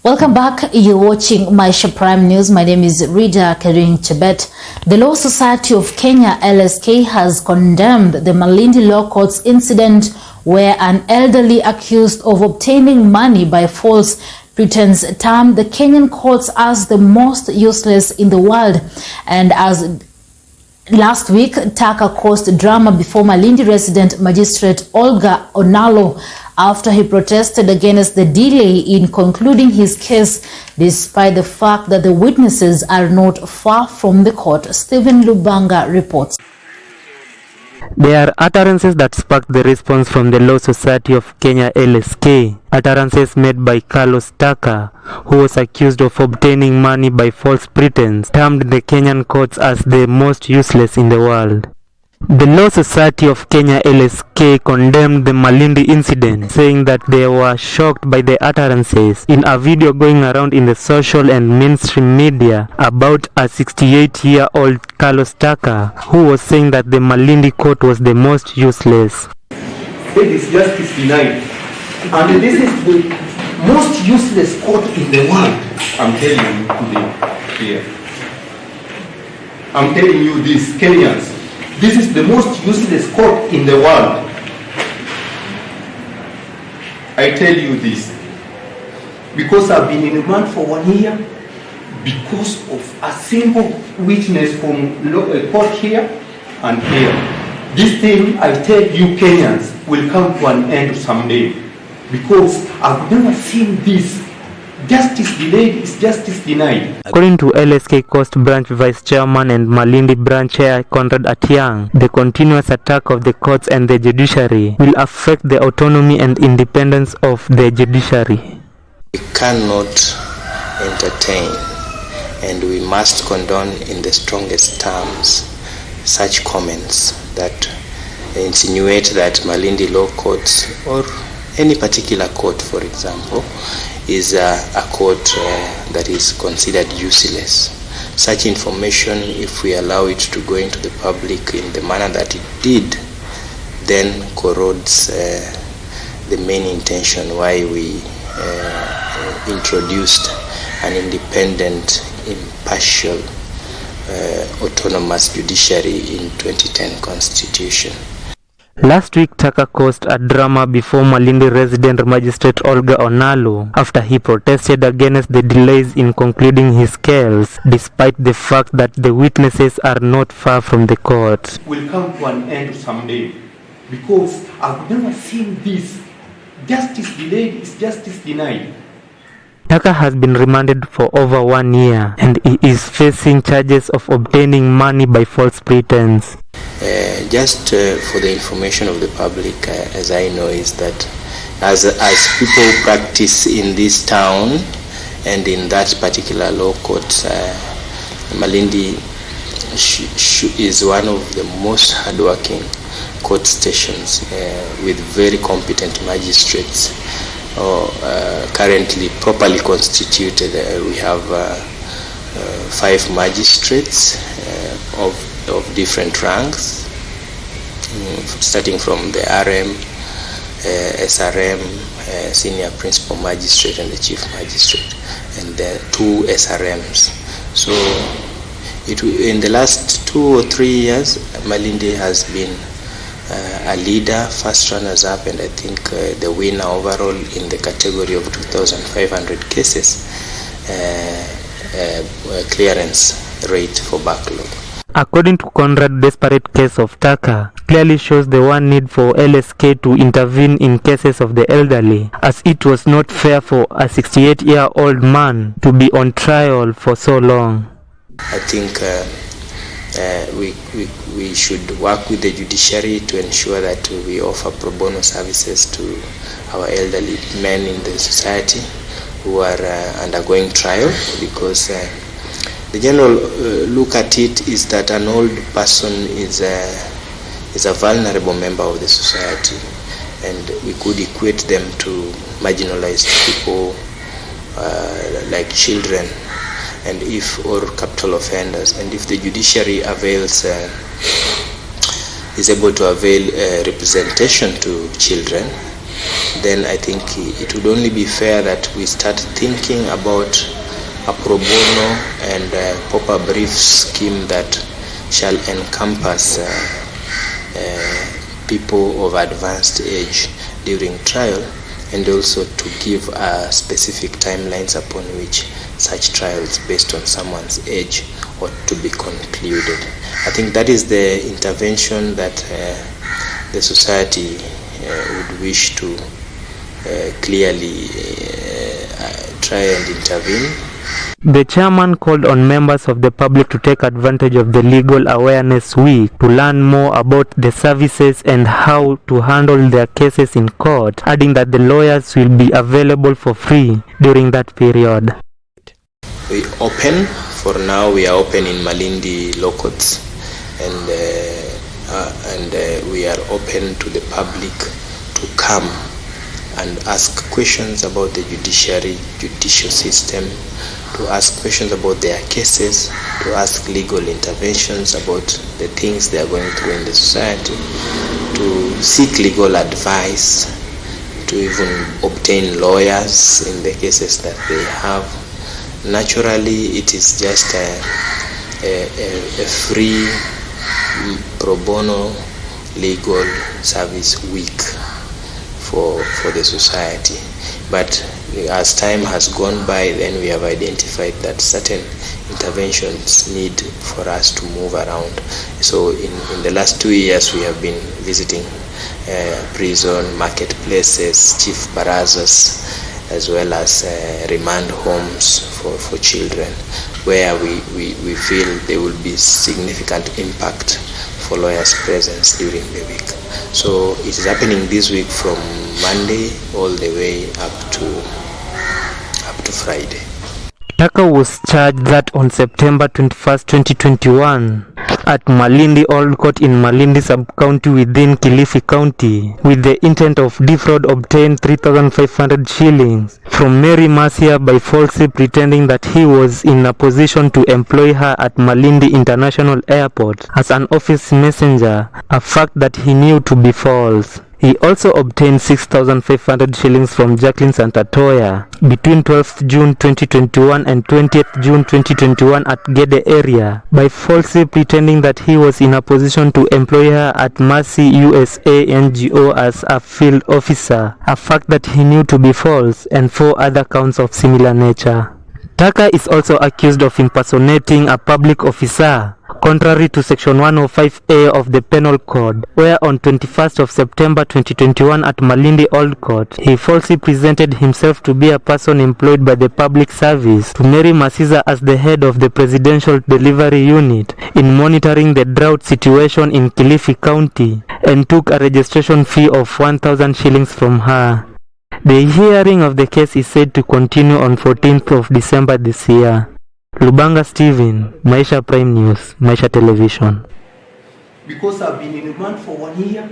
Welcome back. You're watching Maisha Prime News. My name is Rida Karin Chebet. The Law Society of Kenya, LSK, has condemned the Malindi Law Courts incident where an elderly accused of obtaining money by false pretense termed the Kenyan courts as the most useless in the world. And as last week, Taka caused drama before Malindi resident magistrate Olga Onalo after he protested against the delay in concluding his case, despite the fact that the witnesses are not far from the court. Stephen Lubanga reports. There are utterances that sparked the response from the Law Society of Kenya, LSK. Utterances made by Carlos Taka, who was accused of obtaining money by false pretense, termed the Kenyan courts as the most useless in the world. The Law Society of Kenya, LSK, condemned the Malindi incident, saying that they were shocked by the utterances in a video going around in the social and mainstream media about a 68-year-old Carlos Taka, who was saying that the Malindi court was the most useless. It is justice denied, and this is the most useless court in the world. I'm telling you today here. I'm telling you this, Kenyans. This is the most useless court in the world. I tell you this because I've been in remand for 1 year because of a single witness from court here and here. This thing, I tell you Kenyans, will come to an end someday because I've never seen this. Justice delayed is justice denied. According to LSK Coast Branch Vice Chairman and Malindi Branch Chair Conrad Atiang, the continuous attack of the courts and the judiciary will affect the autonomy and independence of the judiciary. We cannot entertain and we must condone in the strongest terms such comments that insinuate that Malindi Law Courts or any particular court, for example, is a court that is considered useless. Such information, if we allow it to go into the public in the manner that it did, then corrodes the main intention why we introduced an independent, impartial, autonomous judiciary in 2010 Constitution. Last week, Taka caused a drama before Malindi resident magistrate Olga Onalo after he protested against the delays in concluding his case, despite the fact that the witnesses are not far from the court. Will come to an end someday because I've never seen this. Justice delayed is justice denied. Taka has been remanded for over 1 year and he is facing charges of obtaining money by false pretense. Just for the information of the public, as I know, is that as people practice in this town and in that particular law court, Malindi is one of the most hardworking court stations with very competent magistrates. Currently properly constituted, we have 5 magistrates of different ranks, starting from the RM, SRM, senior principal magistrate and the chief magistrate, and the 2 SRMs. So in the last 2 or 3 years, Malindi has been a leader, first runners up, and I think the winner overall in the category of 2,500 cases clearance rate for backlog. According to Conrad, desperate case of Taka clearly shows the one need for LSK to intervene in cases of the elderly, as it was not fair for a 68-year-old man to be on trial for so long. I think we should work with the judiciary to ensure that we offer pro bono services to our elderly men in the society who are undergoing trial, because the general look at it is that an old person is a vulnerable member of the society, and we could equate them to marginalized people like children, and if or capital offenders, and if the judiciary avails is able to avail representation to children, then I think it would only be fair that we start thinking about a pro bono and proper brief scheme that shall encompass people of advanced age during trial, and also to give specific timelines upon which such trials based on someone's age ought to be concluded. I think that is the intervention that the society would wish to clearly try and intervene. The chairman called on members of the public to take advantage of the Legal Awareness Week to learn more about the services and how to handle their cases in court, adding that the lawyers will be available for free during that period. We open, for now we are open in Malindi law courts, and we are open to the public to come and ask questions about the judicial system, to ask questions about their cases, to ask legal interventions about the things they are going through in the society, to seek legal advice, to even obtain lawyers in the cases that they have. Naturally, it is just a free pro bono legal service week for the society. But as time has gone by, then we have identified that certain interventions need for us to move around. So in the last 2 years, we have been visiting prison, marketplaces, chief barazas, as well as remand homes for children, where we feel there will be significant impact for lawyers' presence during the week. So it is happening this week from Monday all the way up to Friday. Taka was charged that on September 21st, 2021 at Malindi Old Court in Malindi sub-county within Kilifi County with the intent of defraud obtained 3,500 shillings from Mary Marcia by falsely pretending that he was in a position to employ her at Malindi International Airport as an office messenger, a fact that he knew to be false. He also obtained 6,500 shillings from Jacqueline Santatoya between 12th June 2021 and 20th June 2021 at Gede area by falsely pretending that he was in a position to employ her at Mercy USA NGO as a field officer, a fact that he knew to be false, and 4 other counts of similar nature. Taka is also accused of impersonating a public officer, contrary to Section 105A of the Penal Code, where on 21st of September 2021 at Malindi Old Court, he falsely presented himself to be a person employed by the public service to Mary Masiza as the head of the Presidential Delivery Unit in monitoring the drought situation in Kilifi County, and took a registration fee of 1,000 shillings from her. The hearing of the case is said to continue on 14th of December this year. Lubanga Steven, Maisha Prime News, Maisha Television. Because I've been in remand for 1 year,